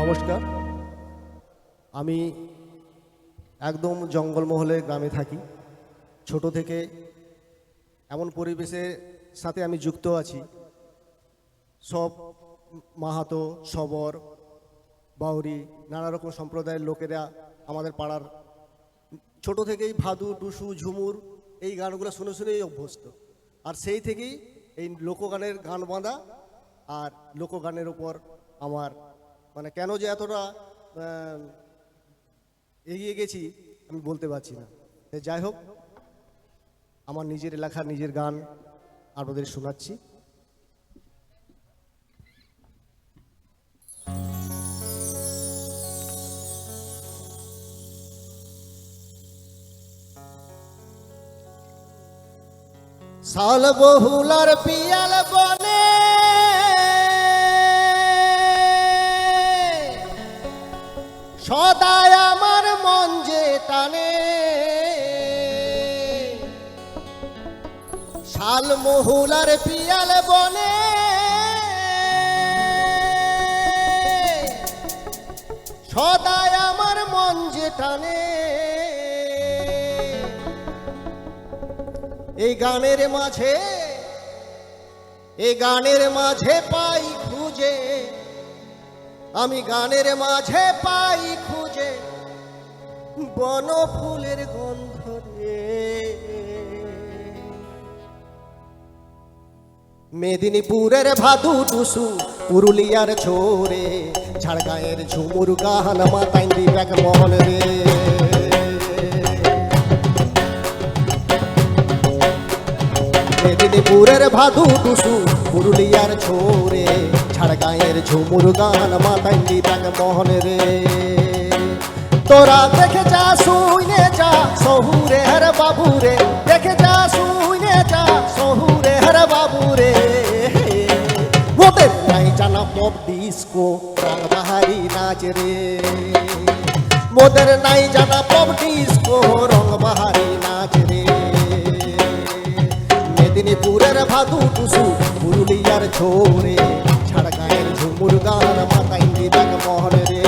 নমস্কার। আমি একদম জঙ্গলমহলে গ্রামে থাকি। ছোট থেকে এমন পরিবেশের সাথে আমি যুক্ত আছি। সব মাহাতো, শবর, বাউরি, নানা রকম সম্প্রদায়ের লোকেরা আমাদের পাড়ার। ছোট থেকেই ভাদু, টুসু, ঝুমুর এই গানগুলো শুনে শুনেই অভ্যস্ত। আর সেই থেকেই এই লোকগানের গান বাঁধা আর লোকগানের ওপর আমার কেন যে এতটা এগিয়ে গেছি আমি বলতে পারছি না। যাই হোক, আমার নিজের লেখা নিজের গান আপনাদের শোনাচ্ছি। সাল বহুলার পিয়াল বনে সদায় আমার মন যে টানে, শাল মহুলার পিয়াল বনে সদায় আমার মন যে টানে। এই গানের মাঝে পাই খুঁজে, আমি গানের মাঝে পাই খুঁজে বন ফুলের গন্ধ রে। মেদিনীপুরের ভাদু টুসু, পুরুলিয়ার ছোরে, ঝাড়গাঁয়ের ঝুমুর গান মাতাই দিব্যাক মহল রে। মেদিনীপুরের ভাদু টুসু, পুরুলিয়ার ছোরে, ঝাড়গাঁয়ের ঝুমুর গান মাতাই দিব্যাক মহল রে। তোরা দেখে যা শুনে যা শহুরে হর বাবুরে, দেখে যা শুনে যা শহুরে হর বাবুরে। মোদের নাই জানা পপ ডিস্কো রং বাহারি নাচ রে, মোদের নাই জানা পপ ডিস্কো রং বাহারি নাচ রে। মেদিনীপুরের ভাদু টুসু, পুরুলিয়ার ছোরে, ঝাড়গাঁয়ের ঝুমুর গান মাতাই দিব্যাক মহল রে।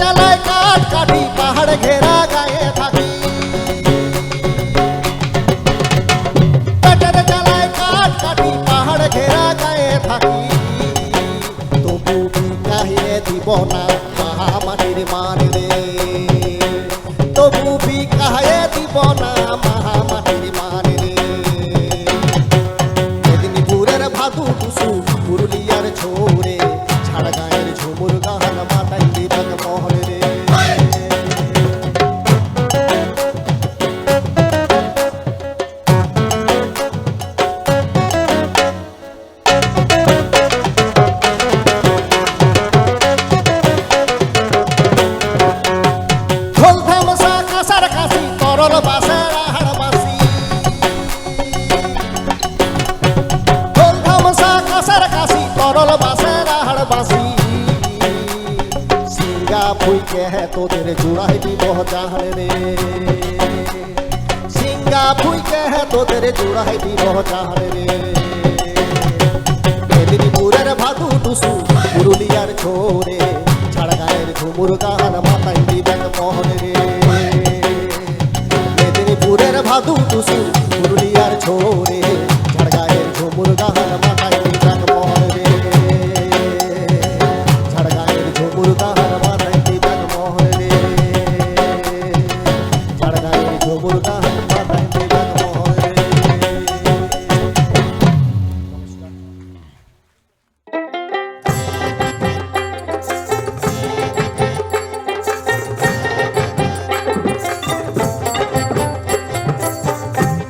জ্বালায় কাঠ কাটি পাহাড় ঘেরা গায়ে থাকি, পেটের জ্বালায় কাঠ কাটি পাহাড় ঘেরা গায়ে থাকি। তবু বিকাহিয়ে দিব না মহামাটির মান রে, তবু বিকাহিয়ে দিব না মহামাটির মান রে। মেদিনীপুরের ভাদু টুসু, পুরুলিয়ার ছোরে, ঝাড়গাঁয়ের ঝুমুর গান মাতাই দিব্যাক মহল রে। ঢোল ধামসা কাঁসার কাশি তরল বাসের আহার বাসি, ঢোল ধামসা কাঁসার কাশি তরল বাসের আহার বাসি। সিঙ্গা ফুইকে তোদের জুড়াই দিব জাহান রে, সিঙ্গা ফুইকে তোদের জুড়াই দিব জাহান রে। মেদিনীপুরের ভাদু টুসু, পুরুলিয়ার ছোরে, ঝাড়গাঁয়ের ঝুমুর গান মাতাই দিব্যাক মহল রে। মেদিনীপুরের ভাদু টুসু, পুরুলিয়ার ছোরে,